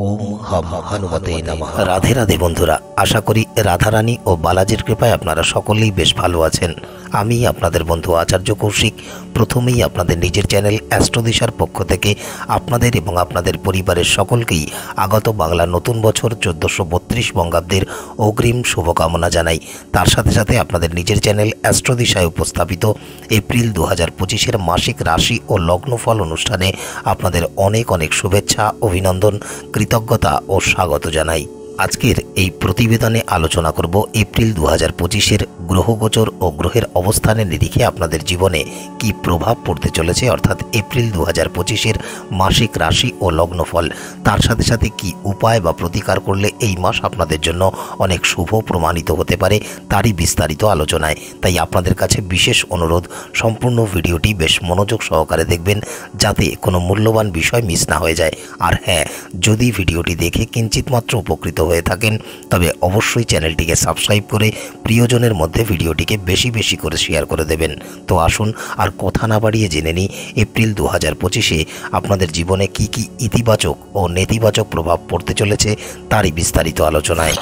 ওম হম হনুমতে নমঃ। রাধে রাধে বন্ধুরা, আশা করি রাধারানী ও বালাজির কৃপায় আপনারা সকলেই বেশ ভালো আছেন। আমি আপনাদের বন্ধু আচার্য কৌশিক প্রথমেই আপনাদের নিজের চ্যানেল অ্যাস্ট্রোদিশার পক্ষ থেকে আপনাদের এবং আপনাদের পরিবারের সকলকেই আগত বাংলা নতুন বছর 1432 বঙ্গাব্দের অগ্রিম শুভকামনা জানাই। তার সাথে সাথে আপনাদের নিজের চ্যানেল অ্যাস্ট্রোদিশায় উপস্থাপিত এপ্রিল 2025-এর মাসিক রাশি ও লগ্নফল অনুষ্ঠানে আপনাদের অনেক অনেক শুভেচ্ছা, অভিনন্দন, কৃতজ্ঞতা ও স্বাগত জানাই। আজকের এই প্রতিবেদনে আলোচনা করব এপ্রিল 2025-এর গ্রহগোচর ও গ্রহের অবস্থানের নিরিখে আপনাদের জীবনে কি প্রভাব পড়তে চলেছে, অর্থাৎ এপ্রিল 2025-এর মাসিক রাশি ও লগ্নফল। তার সাথে সাথে কি উপায় বা প্রতিকার করলে এই মাস আপনাদের জন্য অনেক শুভ প্রমাণিত হতে পারে, তারই বিস্তারিত আলোচনায়। তাই আপনাদের কাছে বিশেষ অনুরোধ, সম্পূর্ণ ভিডিওটি বেশ মনোযোগ সহকারে দেখবেন, যাতে কোনো মূল্যবান বিষয় মিস না হয়ে যায়। আর হ্যাঁ, যদি ভিডিওটি দেখে কিঞ্চিত মাত্র উপকৃত হয়ে থাকেন তবে অবশ্যই চ্যানেলটিকে সাবস্ক্রাইব করে প্রিয়জনের মধ্যে ভিডিওটিকে বেশি বেশি করে শেয়ার করে দেবেন। তো আসুন আর কথা না বাড়িয়ে জেনে নিই এপ্রিল 2025-এ আপনাদের জীবনে কি কি ইতিবাচক ও নেতিবাচক প্রভাব পড়তে চলেছে, তারই বিস্তারিত আলোচনায়।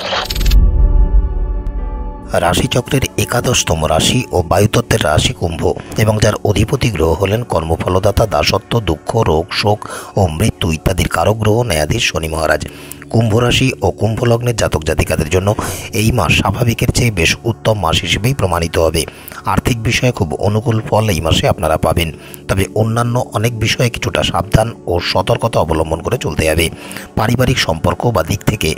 রাশিচক্রের 11তম রাশি ও বায়ুতত্ত্বের রাশি কুম্ভ, এবং যার অধিপতি গ্রহ হলেন কর্মফলদাতা, দাসত্ব, দুঃখ, রোগ, শোক ও মৃত্যু ইত্যাদির কারক গ্রহ ন্যায়াধীশ শনি মহারাজ। কুম্ভ রাশি ও কুম্ভ লগ্নের জাতক জাতিকাদের জন্য এই মাস স্বাভাবিকের চেয়ে বেশ উত্তম মাস হিসেবেই প্রমাণিত হবে। আর্থিক বিষয়ে খুব অনুকূল ফল এই মাসে আপনারা পাবেন, তবে অন্যান্য অনেক বিষয়ে কিছুটা সাবধান ও সতর্কতা অবলম্বন করে চলতে হবে। পারিবারিক সম্পর্ক বা দিক থেকে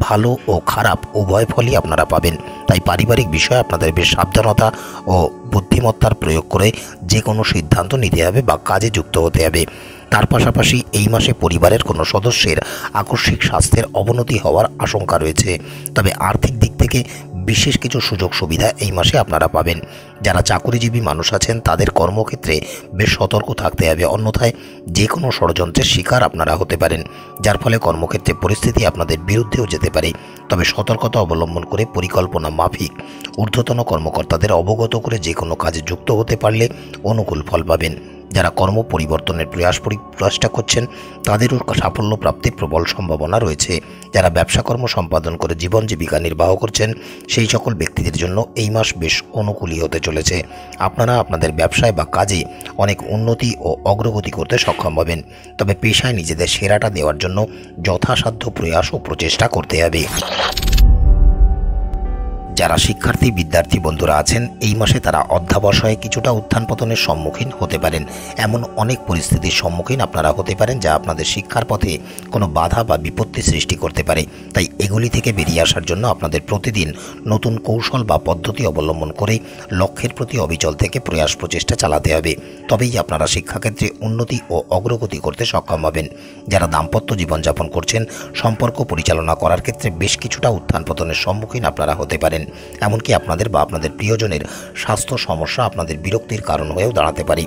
ভালো ও খারাপ উভয় ফলই আপনারা পাবেন, তাই পারিবারিক বিষয়ে আপনাদের বেশ সাবধানতা ও বুদ্ধিমত্তার প্রয়োগ করে যে কোনো সিদ্ধান্ত নিতে হবে বা কাজে যুক্ত হতে হবে। তার পাশাপাশি এই মাসে পরিবারের কোনো সদস্যের আকস্মিক স্বাস্থ্যের অবনতি হওয়ার আশঙ্কা রয়েছে, তবে আর্থিক দিক থেকে বিশেষ কিছু সুযোগ সুবিধা এই মাসে আপনারা পাবেন। যারা চাকরিজীবী মানুষ আছেন তাদের কর্মক্ষেত্রে বেশ সতর্ক থাকতে হবে, অন্যথায় যে কোনো ষড়যন্ত্রের শিকার আপনারা হতে পারেন, যার ফলে কর্মক্ষেত্রে পরিস্থিতি আপনাদের বিরুদ্ধেও যেতে পারে। তবে সতর্কতা অবলম্বন করে পরিকল্পনা মাফিক ঊর্ধ্বতন কর্মকর্তাদের অবগত করে যে কোনো কাজে যুক্ত হতে পারলে অনুকূল ফল পাবেন। যারা কর্ম পরিবর্তনের প্রয়াসটা করছেন তাদেরও সাফল্য প্রাপ্তির প্রবল সম্ভাবনা রয়েছে। যারা ব্যবসাকর্ম সম্পাদন করে জীবন জীবিকা নির্বাহ করছেন সেই সকল ব্যক্তিদের জন্য এই মাস বেশ অনুকূলই হতে চলেছে। আপনারা আপনাদের ব্যবসায় বা কাজে অনেক উন্নতি ও অগ্রগতি করতে সক্ষম হবেন, তবে পেশায় নিজেদের সেরাটা দেওয়ার জন্য যথাসাধ্য প্রয়াস ও প্রচেষ্টা করতে হবে। যারা শিক্ষার্থী বিদ্যার্থী বন্ধুরা আছেন এই মাসে তারা অধ্যাবসায়ে কিছুটা উত্থান পতনের সম্মুখীন হতে পারেন। এমন অনেক পরিস্থিতির সম্মুখীন আপনারা হতে পারেন যা আপনাদের শিক্ষার পথে কোনো বাধা বা বিপত্তি সৃষ্টি করতে পারে। তাই এগুলি থেকে বেরিয়ে আসার জন্য আপনাদের প্রতিদিন নতুন কৌশল বা পদ্ধতি অবলম্বন করে লক্ষ্যের প্রতি অবিচল থেকে প্রয়াস প্রচেষ্টা চালাতে হবে, তবেই আপনারা শিক্ষাক্ষেত্রে উন্নতি ও অগ্রগতি করতে সক্ষম হবেন। যারা দাম্পত্য জীবনযাপন করছেন সম্পর্ক পরিচালনা করার ক্ষেত্রে বেশ কিছুটা উত্থান পতনের সম্মুখীন আপনারা হতে পারেন। এমনকি আপনাদের বা আপনাদের প্রিয়জনের স্বাস্থ্য সমস্যা আপনাদের বিরক্তির কারণ হয়েও দাঁড়াতে পারে।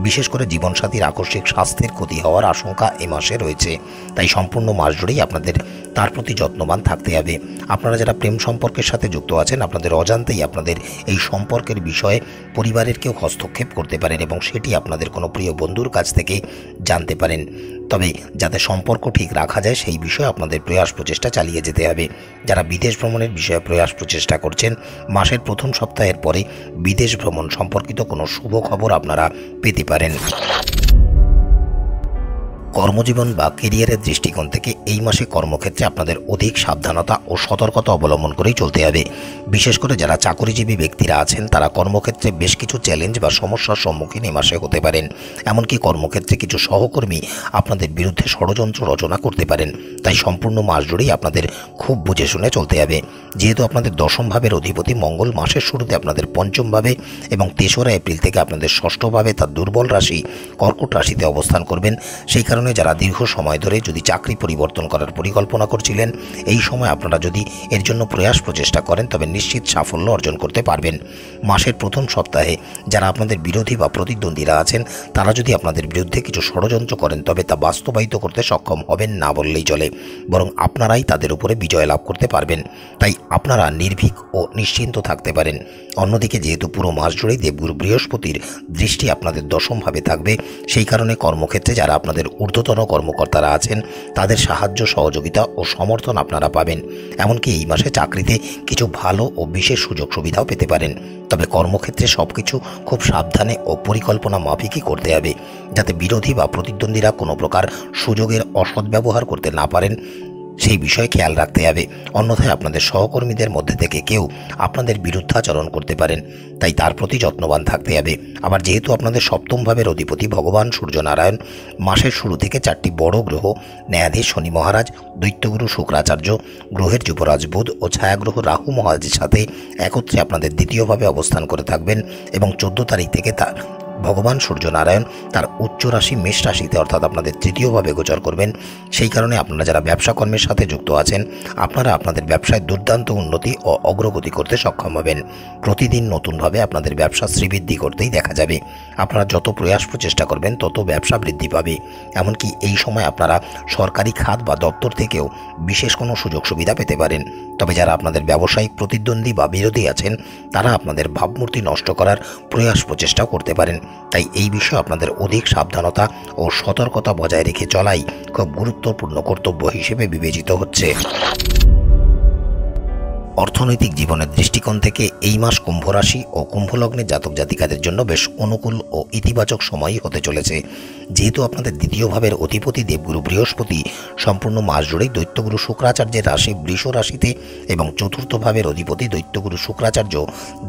বিশেষ করে জীবনসাথীর আকস্মিক স্বাস্থ্যের ক্ষতি হওয়ার আশঙ্কা এ মাসে রয়েছে, তাই সম্পূর্ণ মাস জুড়েই আপনাদের তার প্রতি যত্নবান থাকতে হবে। আপনারা যারা প্রেম সম্পর্কের সাথে যুক্ত আছেন আপনাদের অজান্তেই আপনাদের এই সম্পর্কের বিষয়ে পরিবারের কেউ হস্তক্ষেপ করতে পারেন এবং সেটি আপনাদের কোনো প্রিয় বন্ধুর কাছ থেকে জানতে পারেন। তবে যাতে সম্পর্ক ঠিক রাখা যায় সেই বিষয়ে আপনাদের প্রয়াস প্রচেষ্টা চালিয়ে যেতে হবে। যারা বিদেশ ভ্রমণের বিষয়ে প্রয়াস প্রচেষ্টা করছেন মাসের প্রথম সপ্তাহের পরে বিদেশ ভ্রমণ সম্পর্কিত কোনো শুভ খবর আপনারা পেতে পারেন। কর্মজীবন বা কেরিয়ারের দৃষ্টিকোণ থেকে এই মাসে কর্মক্ষেত্রে আপনাদের অধিক সাবধানতা ও সতর্কতা অবলম্বন করেই চলতে হবে। বিশেষ করে যারা চাকরিজীবী ব্যক্তিরা আছেন তারা কর্মক্ষেত্রে বেশ কিছু চ্যালেঞ্জ বা সমস্যার সম্মুখীন এই মাসে হতে পারেন। এমনকি কর্মক্ষেত্রে কিছু সহকর্মী আপনাদের বিরুদ্ধে ষড়যন্ত্র রচনা করতে পারেন, তাই সম্পূর্ণ মাস জুড়েই আপনাদের খুব বুঝে শুনে চলতে হবে। যেহেতু আপনাদের দশম ভাবের অধিপতি মঙ্গল মাসের শুরুতে আপনাদের পঞ্চম ভাবে এবং 3রা এপ্রিল থেকে আপনাদের ষষ্ঠ ভাবে তার দুর্বল রাশি কর্কট রাশিতে অবস্থান করবেন, সেই কারণে যারা দীর্ঘ সময় ধরে যদি চাকরি পরিবর্তন করার পরিকল্পনা করছিলেন এই সময় আপনারা যদি এর জন্য প্রয়াস প্রচেষ্টা করেন তবে নিশ্চিত সাফল্য অর্জন করতে পারবেন। মাসের প্রথম সপ্তাহে যারা আপনাদের বিরোধী বা প্রতিদ্বন্দ্বীরা আছেন তারা যদি আপনাদের বিরুদ্ধে কিছু ষড়যন্ত্র করেন তবে তা বাস্তবায়িত করতে সক্ষম হবেন না বললেই চলে, বরং আপনারাই তাদের উপরে বিজয় লাভ করতে পারবেন। তাই আপনারা নির্ভীক ও নিশ্চিন্ত থাকতে পারেন। অন্যদিকে যেহেতু পুরো মাস জুড়েই দেবগুরু বৃহস্পতির দৃষ্টি আপনাদের দশম ভাবে থাকবে, সেই কারণে কর্মক্ষেত্রে যারা আপনাদের ঊর্ধ্বতন কর্মকর্তারা আছেন তাদের সাহায্য সহযোগিতা ও সমর্থন আপনারা পাবেন। এমনকি এই মাসে চাকরিতে কিছু ভালো ও বিশেষ সুযোগ সুবিধাও পেতে পারেন। তবে কর্মক্ষেত্রে সবকিছু খুব সাবধানে ও পরিকল্পনা মাফিকই করতে হবে, যাতে বিরোধী বা প্রতিদ্বন্দ্বীরা কোনো প্রকার সুযোগের অসৎ ব্যবহার করতে না পারেন সেই বিষয়ে খেয়াল রাখতে হবে। অন্যথায় আপনাদের সহকর্মীদের মধ্যে থেকে কেউ আপনাদের বিরুদ্ধাচরণ করতে পারেন, তাই তার প্রতি যত্নবান থাকতে হবে। আবার যেহেতু আপনাদের সপ্তম ভাবের অধিপতি ভগবান সূর্যনারায়ণ মাসের শুরু থেকে 4টি বড় গ্রহ ন্যায়াধীশ শনি মহারাজ, দৈত্যগুরু শুক্রাচার্য, গ্রহের যুবরাজ বুধ ও ছায়াগ্রহ রাহু মহারাজের সাথে একত্রে আপনাদের দ্বিতীয়ভাবে অবস্থান করে থাকবেন এবং 14 তারিখ থেকে তার ভগবান সূর্যনারায়ণ তার উচ্চ রাশি মেষ রাশিতে অর্থাৎ আপনাদের তৃতীয়ভাবে গোচর করবেন। সেই কারণে আপনারা যারা ব্যবসা কর্মের সাথে যুক্ত আছেন আপনারা আপনাদের ব্যবসায় দুর্দান্ত উন্নতি ও অগ্রগতি করতে সক্ষম হবেন। প্রতিদিন নতুনভাবে আপনাদের ব্যবসা শ্রীবৃদ্ধি করতেই দেখা যাবে। আপনারা যত প্রয়াস প্রচেষ্টা করবেন তত ব্যবসা বৃদ্ধি পাবে। এমনকি এই সময় আপনারা সরকারি খাত বা দপ্তর থেকেও বিশেষ কোনো সুযোগ সুবিধা পেতে পারেন। তবে যারা আপনাদের ব্যবসায়িক প্রতিদ্বন্দ্বী বা বিরোধী আছেন তারা আপনাদের ভাবমূর্তি নষ্ট করার প্রয়াস প্রচেষ্টাও করতে পারেন। তাই এই বিষয়ে আপনাদের অধিক সাবধানতা ও সতর্কতা বজায় রেখে চলাই খুব গুরুত্বপূর্ণ কর্তব্য হিসেবে বিবেচিত হচ্ছে। অর্থনৈতিক জীবনের দৃষ্টিকোণ থেকে এই মাস কুম্ভ রাশি ও কুম্ভ লগ্নের জাতক জাতিকাদের জন্য বেশ অনুকূল ও ইতিবাচক সময়ই হতে চলেছে। যেহেতু আপনাদের দ্বিতীয় ভাবের অধিপতি দেবগুরু বৃহস্পতি সম্পূর্ণ মাস জুড়েই দৈত্যগুরু শুক্রাচার্যের রাশি বৃষ রাশিতে এবং চতুর্থ ভাবের অধিপতি দৈত্যগুরু শুক্রাচার্য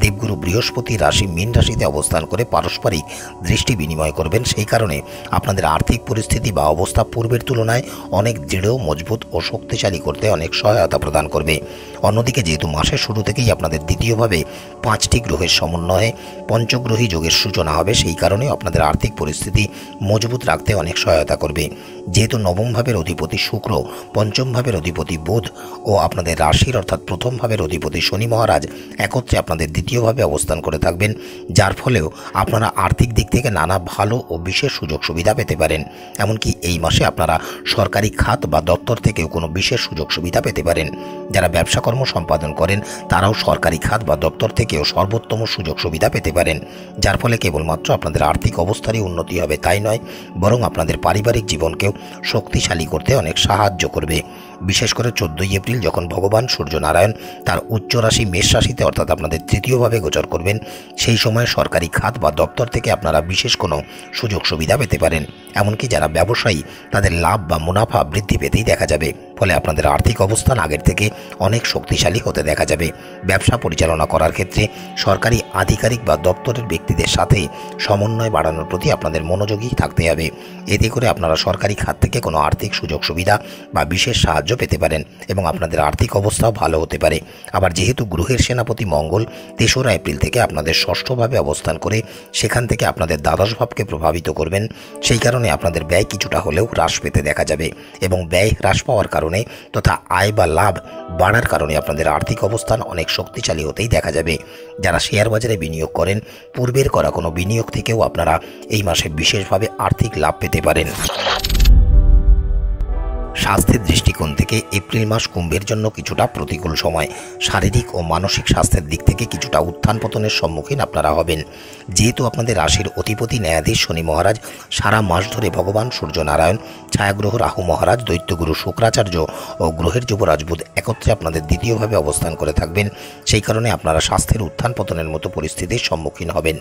দেবগুরু বৃহস্পতি রাশি মীন রাশিতে অবস্থান করে পারস্পরিক দৃষ্টি বিনিময় করবেন। সেই কারণে আপনাদের আর্থিক পরিস্থিতি বা অবস্থা পূর্বের তুলনায় অনেক দৃঢ়, মজবুত ও শক্তিশালী করতে অনেক সহায়তা প্রদান করবে। অন্যদিকে যেহেতু মাসের শুরু থেকেই আপনাদের দ্বিতীয়ভাবে 5টি গ্রহের সমন্বয়ে পঞ্চগ্রহী যোগের সূচনা হবে, সেই কারণে আপনাদের আর্থিক পরিস্থিতি মজবুত রাখতে অনেক সহায়তা করবে। যেহেতু নবম ভাবের অধিপতি শুক্র, পঞ্চম ভাবের অধিপতি বুধ ও আপনাদের রাশির অর্থাৎ প্রথম ভাবের অধিপতি শনি মহারাজ একত্রে আপনাদের দ্বিতীয়ভাবে অবস্থান করে থাকবেন, যার ফলেও আপনারা আর্থিক দিক থেকে নানা ভালো ও বিশেষ সুযোগ সুবিধা পেতে পারেন। এমনকি এই মাসে আপনারা সরকারি খাত বা দপ্তর থেকেও কোনো বিশেষ সুযোগ সুবিধা পেতে পারেন। যারা ব্যবসা কর্ম সম্পাদন করেন তারাও সরকারি খাত বা দপ্তর থেকেও সর্বোত্তম সুযোগ সুবিধা পেতে পারেন, যার ফলে কেবলমাত্র আপনাদের আর্থিক অবস্থারই উন্নতি হবে তাই নয়, বরং আপনাদের পারিবারিক জীবনকেও শক্তিশালী করতে অনেক সাহায্য করবে। বিশেষ করে 14ই এপ্রিল যখন ভগবান সূর্যনারায়ণ তার উচ্চ রাশি মেষ রাশিতে অর্থাৎ আপনাদের তৃতীয়ভাবে গোচর করবেন, সেই সময় সরকারি খাত বা দপ্তর থেকে আপনারা বিশেষ কোনো সুযোগ সুবিধা পেতে পারেন। এমনকি যারা ব্যবসায়ী তাদের লাভ বা মুনাফা বৃদ্ধি পেতেই দেখা যাবে, ফলে আপনাদের আর্থিক অবস্থান আগের থেকে অনেক শক্তিশালী হতে দেখা যাবে। ব্যবসা পরিচালনা করার ক্ষেত্রে সরকারি আধিকারিক বা দপ্তরের ব্যক্তিদের সাথে সমন্বয় বাড়ানোর প্রতি আপনাদের মনোযোগী থাকতে হবে। এতে করে আপনারা সরকারি খাত থেকে কোনো আর্থিক সুযোগ সুবিধা বা বিশেষ সাহায্য পেতে পারেন এবং আপনাদের আর্থিক অবস্থাও ভালো হতে পারে। আবার যেহেতু গ্রহের সেনাপতি মঙ্গল 3রা এপ্রিল থেকে আপনাদের ষষ্ঠভাবে অবস্থান করে সেখান থেকে আপনাদের দ্বাদশ ভাবকে প্রভাবিত করবেন, সেই কারণে আপনাদের ব্যয় কিছুটা হলেও হ্রাস পেতে দেখা যাবে এবং ব্যয় হ্রাস পাওয়ার কারণে তথা আয় বা লাভ বাড়ার কারণে আপনাদের আর্থিক অবস্থান অনেক শক্তিশালী হতেই দেখা যাবে। যারা শেয়ার বাজারে বিনিয়োগ করেন পূর্বের করা কোনো বিনিয়োগ থেকেও আপনারা এই মাসে বিশেষভাবে আর্থিক লাভ পেতে পারেন। স্বাস্থ্যের দৃষ্টিকোণ থেকে এপ্রিল মাস কুম্ভের জন্য কিছুটা প্রতিকূল সময়। শারীরিক ও মানসিক স্বাস্থ্যের দিক থেকে কিছুটা উত্থান পতনের সম্মুখীন আপনারা হবেন। যেহেতু আপনাদের রাশির অধিপতি ন্যায়াধীশ শনি মহারাজ সারা মাস ধরে ভগবান সূর্যনারায়ণ, ছায়াগ্রহ রাহু মহারাজ, দৈত্যগুরু শুক্রাচার্য ও গ্রহের যুবরাজ বুধ একত্রে আপনাদের দ্বিতীয়ভাবে অবস্থান করে থাকবেন, সেই কারণে আপনারা স্বাস্থ্যের উত্থান পতনের মতো পরিস্থিতির সম্মুখীন হবেন।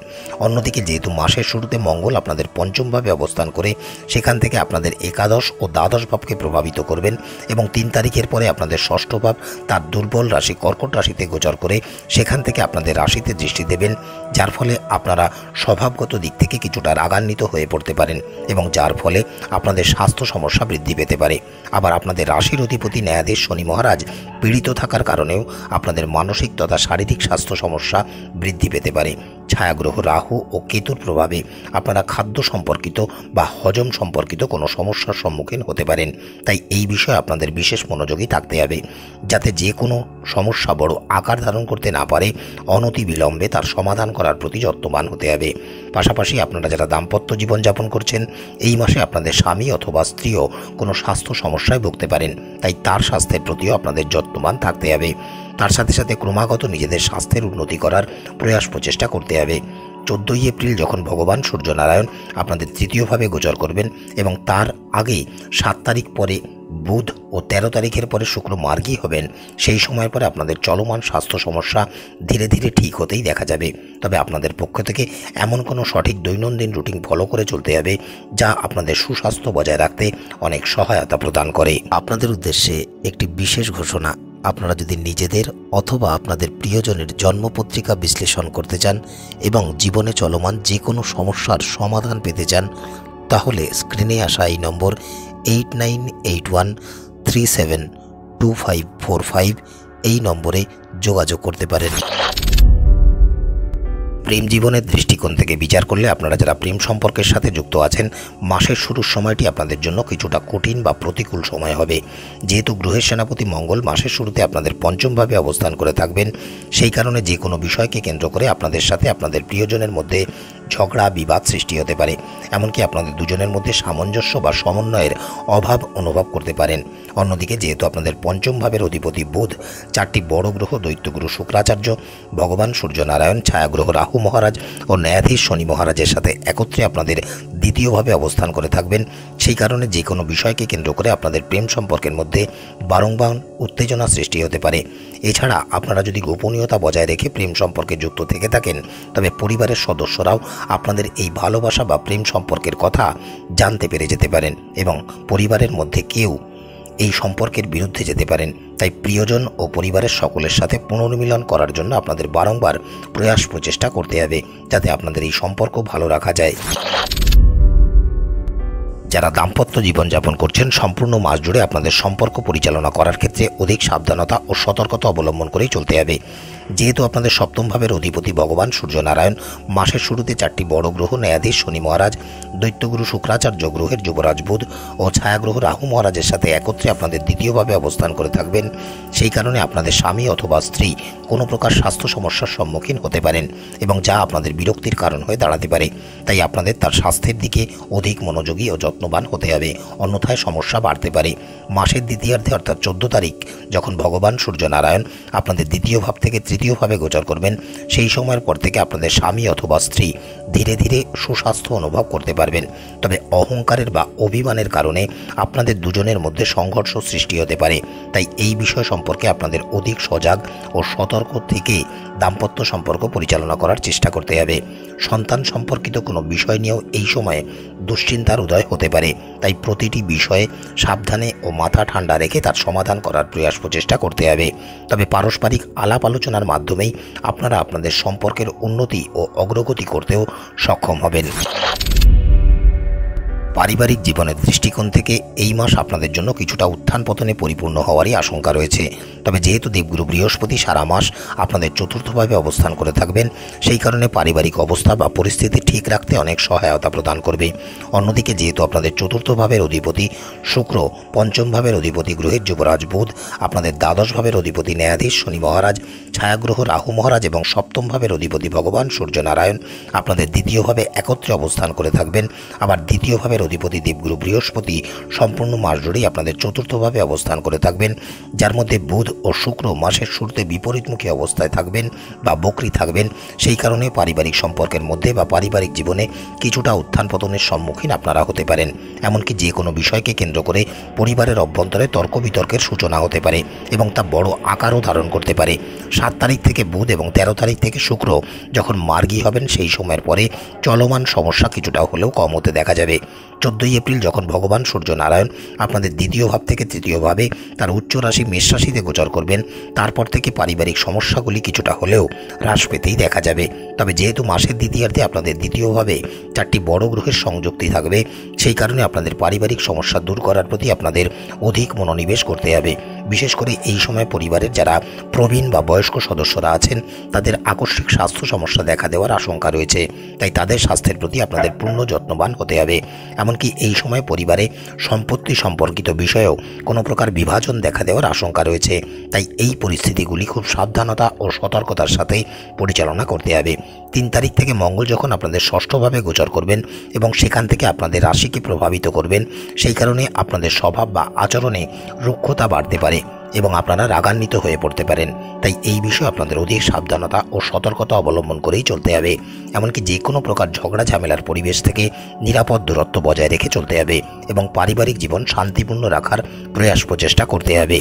অন্যদিকে যেহেতু মাসের শুরুতে মঙ্গল আপনাদের পঞ্চমভাবে অবস্থান করে সেখান থেকে আপনাদের একাদশ ও দ্বাদশ ভাবকে প্রভাবিত করবেন এবং 3 তারিখের পরে আপনাদের ষষ্ঠ ভাব তার দুর্বল রাশি কর্কট রাশিতে গোচর করে সেখান থেকে আপনাদের রাশিতে দৃষ্টি দেবেন, যার ফলে আপনারা স্বভাবগত দিক থেকে কিছুটা রাগান্বিত হয়ে পড়তে পারেন এবং যার ফলে আপনাদের স্বাস্থ্য সমস্যা বৃদ্ধি পেতে পারে। আবার আপনাদের রাশির অধিপতি ন্যায়াধীশ শনি মহারাজ পীড়িত থাকার কারণেও আপনাদের মানসিক তথা শারীরিক স্বাস্থ্য সমস্যা বৃদ্ধি পেতে পারে। ছায়াগ্রহ রাহু ও কেতুর প্রভাবে আপনারা খাদ্য সম্পর্কিত বা হজম সম্পর্কিত কোনো সমস্যার সম্মুখীন হতে পারেন। তাই এই বিষয়ে আপনাদের বিশেষ মনোযোগী থাকতে হবে, যাতে যে কোনো সমস্যা বড় আকার ধারণ করতে না পারে অনতি বিলম্বে তার সমাধান করার প্রতি যত্নবান হতে হবে। পাশাপাশি আপনারা যারা দাম্পত্য জীবনযাপন করছেন এই মাসে আপনাদের স্বামী অথবা স্ত্রীও কোনো স্বাস্থ্য সমস্যায় ভুগতে পারেন, তাই তার স্বাস্থ্যের প্রতিও আপনাদের যত্নবান থাকতে হবে। তার সাথে সাথে ক্রমাগত নিজেদের স্বাস্থ্যের উন্নতি করার প্রয়াস প্রচেষ্টা করতে হবে। 14ই এপ্রিল যখন ভগবান সূর্যনারায়ণ আপনাদের তৃতীয়ভাবে গোচর করবেন এবং তার আগে 7 তারিখ পরে বুধ ও 13 তারিখের পরে শুক্র মার্গী হবেন, সেই সময়ের পরে আপনাদের চলমান স্বাস্থ্য সমস্যা ধীরে ধীরে ঠিক হতেই দেখা যাবে। তবে আপনাদের পক্ষ থেকে এমন কোনো সঠিক দৈনন্দিন রুটিন ফলো করে চলতে হবে যা আপনাদের সুস্বাস্থ্য বজায় রাখতে অনেক সহায়তা প্রদান করে। আপনাদের উদ্দেশ্যে একটি বিশেষ ঘোষণা, আপনারা যদি নিজেদের অথবা আপনাদের প্রিয়জনের জন্মপত্রিকা বিশ্লেষণ করতে চান এবং জীবনে চলমান যে কোনো সমস্যার সমাধান পেতে চান, তাহলে স্ক্রিনে আসা এই নম্বর 8981372545 এই নম্বরে যোগাযোগ করতে পারেন। প্রেম জীবনের দৃষ্টিকোণ থেকে বিচার করলে আপনারা যারা প্রেম সম্পর্কের সাথে যুক্ত আছেন, মাসের শুরুর সময়টি আপনাদের জন্য কিছুটা কঠিন বা প্রতিকূল সময় হবে। যেহেতু গ্রহের সেনাপতি মঙ্গল মাসের শুরুতে আপনাদের পঞ্চমভাবে অবস্থান করে থাকবেন, সেই কারণে যে কোনো বিষয়কে কেন্দ্র করে আপনাদের সাথে আপনাদের প্রিয়জনের মধ্যে ঝগড়া বিবাদ সৃষ্টি হতে পারে। এমনকি আপনাদের দুজনের মধ্যে সামঞ্জস্য বা সমন্বয়ের অভাব অনুভব করতে পারেন। অন্যদিকে যেহেতু আপনাদের পঞ্চম ভাবের অধিপতি বুধ, 4টি বড় গ্রহ দৈত্যগুরু শুক্রাচার্য, ভগবান সূর্যনারায়ণ, ছায়াগ্রহ রাহু মহারাজ ও ন্যায়াধীশ শনি মহারাজের সাথে একত্রে আপনাদের দ্বিতীয়ভাবে অবস্থান করে থাকবেন, সেই কারণে যে কোনো বিষয়কে কেন্দ্র করে আপনাদের প্রেম সম্পর্কের মধ্যে বারংবার উত্তেজনা সৃষ্টি হতে পারে। এছাড়া আপনারা যদি গোপনীয়তা বজায় রেখে প্রেম সম্পর্কে যুক্ত থেকে থাকেন, তবে পরিবারের সদস্যরাও আপনাদের এই ভালোবাসা বা প্রেম সম্পর্কের কথা জানতে পেরে যেতে পারেন এবং পরিবারের মধ্যে কেউ এই সম্পর্কের বিরুদ্ধে যেতে পারেন। তাই প্রিয়জন ও পরিবারের সকলের সাথে পুনর্মিলন করার জন্য আপনাদের বারংবার প্রচেষ্টা করতে হবে, যাতে আপনাদের এই সম্পর্ক ভালো রাখা যায়। যারা দাম্পত্য জীবনযাপন করছেন, সম্পূর্ণ মাস জুড়ে আপনাদের সম্পর্ক পরিচালনা করার ক্ষেত্রে অধিক সাবধানতা ও সতর্কতা অবলম্বন করেই চলতে হবে। যেহেতু আপনাদের সপ্তম ভাবের অধিপতি ভগবান সূর্যনারায়ণ মাসের শুরুতে 4টি বড় গ্রহ ন্যায়াধীশ শনি মহারাজ, দৈত্যগুরু শুক্রাচার্য গ্রহের যুবরাজ বুধ ও ছায়াগ্রহ রাহু মহারাজের সাথে একত্রে আপনাদের দ্বিতীয়ভাবে অবস্থান করে থাকবেন, সেই কারণে আপনাদের স্বামী অথবা স্ত্রী কোনো প্রকার স্বাস্থ্য সমস্যার সম্মুখীন হতে পারেন এবং যা আপনাদের বিরক্তির কারণ হয়ে দাঁড়াতে পারে। তাই আপনাদের তার স্বাস্থ্যের দিকে অধিক মনোযোগী ও যত্নবান হতে হবে, অন্যথায় সমস্যা বাড়তে পারে। মাসের দ্বিতীয়ার্ধে অর্থাৎ 14 তারিখ যখন ভগবান সূর্যনারায়ণ আপনাদের দ্বিতীয় ভাব থেকে তৃতীয়ভাবে গোচর করবেন, সেই সময়ের পর থেকে আপনাদের স্বামী অথবা স্ত্রী ধীরে ধীরে সুস্বাস্থ্য অনুভব করতে পারবেন। তবে অহংকারের বা অভিমানের কারণে আপনাদের দুজনের মধ্যে সংঘর্ষ সৃষ্টি হতে পারে। তাই এই বিষয় সম্পর্কে আপনাদের অধিক সজাগ ও সতর্ক থেকে দাম্পত্য সম্পর্ক পরিচালনা করার চেষ্টা করতে হবে। সন্তান সম্পর্কিত কোনো বিষয় নিয়েও এই সময়ে দুশ্চিন্তার উদয় হতে পারে। তাই প্রতিটি বিষয়ে সাবধানে ও মাথা ঠান্ডা রেখে তার সমাধান করার প্রচেষ্টা করতে হবে। তবে পারস্পরিক আলাপ আলোচনার মাধ্যমেই আপনারা আপনাদের সম্পর্কের উন্নতি ও অগ্রগতি করতেও সক্ষম হবেন। পারিবারিক জীবনের দৃষ্টিকোণ থেকে এই মাস আপনাদের জন্য কিছুটা উত্থান পতনে পরিপূর্ণ হওয়ারই আশঙ্কা রয়েছে। তবে যেহেতু দেবগুরু বৃহস্পতি সারা মাস আপনাদের চতুর্থভাবে অবস্থান করে থাকবেন, সেই কারণে পারিবারিক অবস্থা বা পরিস্থিতি ঠিক রাখতে অনেক সহায়তা প্রদান করবে। অন্যদিকে যেহেতু আপনাদের চতুর্থ ভাবের অধিপতি শুক্র, পঞ্চম ভাবের অধিপতি গ্রহের যুবরাজ বুধ, আপনাদের দ্বাদশ ভাবের অধিপতি ন্যায়াধীশ শনি মহারাজ, ছায়াগ্রহ রাহু মহারাজ এবং সপ্তম ভাবের অধিপতি ভগবান সূর্যনারায়ণ আপনাদের দ্বিতীয়ভাবে একত্রে অবস্থান করে থাকবেন, আবার দ্বিতীয় ভাবের অধিপতি দেবগুরু বৃহস্পতি সম্পূর্ণ মাস জুড়েই আপনাদের চতুর্থভাবে অবস্থান করে থাকবেন, যার মধ্যে বুধ ও শুক্র মাসের শুরুতে বিপরীতমুখী অবস্থায় থাকবেন বা বক্রী থাকবেন। সেই কারণে পারিবারিক সম্পর্কের মধ্যে বা পারিবারিক জীবনে কিছুটা উত্থান পতনের সম্মুখীন আপনারা হতে পারেন। এমনকি যে কোনো বিষয়কে কেন্দ্র করে পরিবারের অভ্যন্তরে তর্ক বিতর্কের সূচনা হতে পারে এবং তা বড় আকারও ধারণ করতে পারে। 7 তারিখ থেকে বুধ এবং 13 তারিখ থেকে শুক্র যখন মার্গী হবেন, সেই সময়ের পরে চলমান সমস্যা কিছুটা হলেও কম হতে দেখা যাবে। 14ই এপ্রিল যখন ভগবান সূর্যনারায়ণ আপনাদের দ্বিতীয় ভাব থেকে তৃতীয় ভাবে তার উচ্চ রাশি মেষ রাশিতে গোচর করবেন, তারপর থেকে পারিবারিক সমস্যাগুলি কিছুটা হলেও হ্রাস পেতেই দেখা যাবে। তবে যেহেতু মাসের দ্বিতীয়ার্ধে আপনাদের দ্বিতীয়ভাবে 4টি বড় গ্রহের সংযুক্তি থাকবে, সেই কারণে আপনাদের পারিবারিক সমস্যা দূর করার প্রতি আপনাদের অধিক মনোনিবেশ করতে হবে। বিশেষ করে এই সময় পরিবারের যারা প্রবীণ বা বয়স্ক সদস্যরা আছেন, তাদের আকস্মিক স্বাস্থ্য সমস্যা দেখা দেওয়ার আশঙ্কা রয়েছে। তাই তাদের স্বাস্থ্যের প্রতি আপনাদের পূর্ণ যত্নবান হতে হবে। এমনকি এই সময় পরিবারে সম্পত্তি সম্পর্কিত বিষয়েও কোনো প্রকার বিভাজন দেখা দেওয়ার আশঙ্কা রয়েছে। তাই এই পরিস্থিতিগুলি খুব সাবধানতা ও সতর্কতার সাথে পরিচালনা করতে হবে। 3 তারিখ থেকে মঙ্গল যখন আপনাদের ষষ্ঠভাবে গোচর করবেন এবং সেখান থেকে আপনাদের রাশিকে প্রভাবিত করবেন, সেই কারণে আপনাদের স্বভাব বা আচরণে রুক্ষতা বাড়তে পারে। এবং আপনারা রাগান্বিত হয়ে পড়তে পারেন। তাই এই বিষয়ে আপনাদের অধিক সাবধানতা ও সতর্কতা অবলম্বন করেই চলতে হবে। এমনকি যে কোনো প্রকার ঝগড়া ঝামেলার পরিবেশ থেকে নিরাপদ দূরত্ব বজায় রেখে চলতে হবে এবং পারিবারিক জীবন শান্তিপূর্ণ রাখার প্রয়াস প্রচেষ্টা করতে হবে।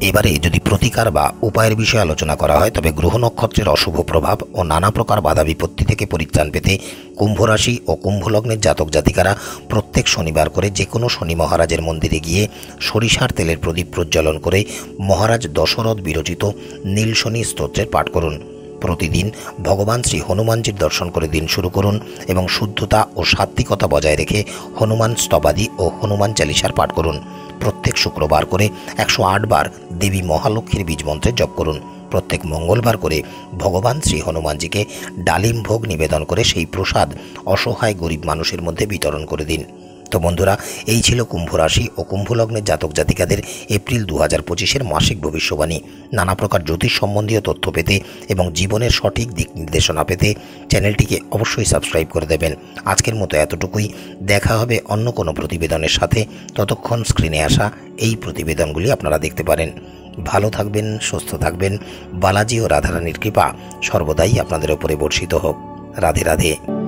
এবারে যদি প্রতিকার বা উপায়ের বিষয়ে আলোচনা করা হয়, তবে গ্রহ নক্ষত্রের অশুভ প্রভাব ও নানা প্রকার বাধা বিপত্তি থেকে পরিত্রাণ পেতে কুম্ভ রাশি ও কুম্ভ লগ্নের জাতক জাতিকারা প্রত্যেক শনিবার করে যে কোনো শনি মহারাজের মন্দিরে গিয়ে সরিষার তেলের প্রদীপ প্রজ্বলন করে মহারাজ দশরথ বিরচিত নীল শনি স্তোত্রের পাঠ করুন। প্রতিদিন ভগবান শ্রী হনুমানজির দর্শন করে দিন শুরু করুন এবং শুদ্ধতা ও সাত্বিকতা বজায় রেখে হনুমান স্তবাদি ও হনুমান চালিসার পাঠ করুন। প্রত্যেক শুক্রবার করে 108 বার দেবী মহালক্ষ্মীর বীজ মন্ত্রের জপ করুন। প্রত্যেক মঙ্গলবার করে ভগবান শ্রী হনুমানজিকে ডালিম ভোগ নিবেদন করে সেই প্রসাদ অসহায় গরিব মানুষের মধ্যে বিতরণ করে দিন। তো বন্ধুরা, এই ছিল কুম্ভ রাশি ও কুম্ভ লগ্নের জাতক জাতিকাদের এপ্রিল 2025-এর মাসিক ভবিষ্যবাণী। নানা প্রকার জ্যোতিষ সম্বন্ধীয় তথ্য পেতে এবং জীবনের সঠিক দিক নির্দেশনা পেতে চ্যানেলটিকে অবশ্যই সাবস্ক্রাইব করে দেবেন। আজকের মতো এতটুকুই। দেখা হবে অন্য কোনো প্রতিবেদনের সাথে। ততক্ষণ স্ক্রিনে আসা এই প্রতিবেদনগুলি আপনারা দেখতে পারেন। ভালো থাকবেন, সুস্থ থাকবেন। বালাজি ও রাধারানীর কৃপা সর্বদাই আপনাদের উপরে বর্ষিত হোক। রাধে রাধে।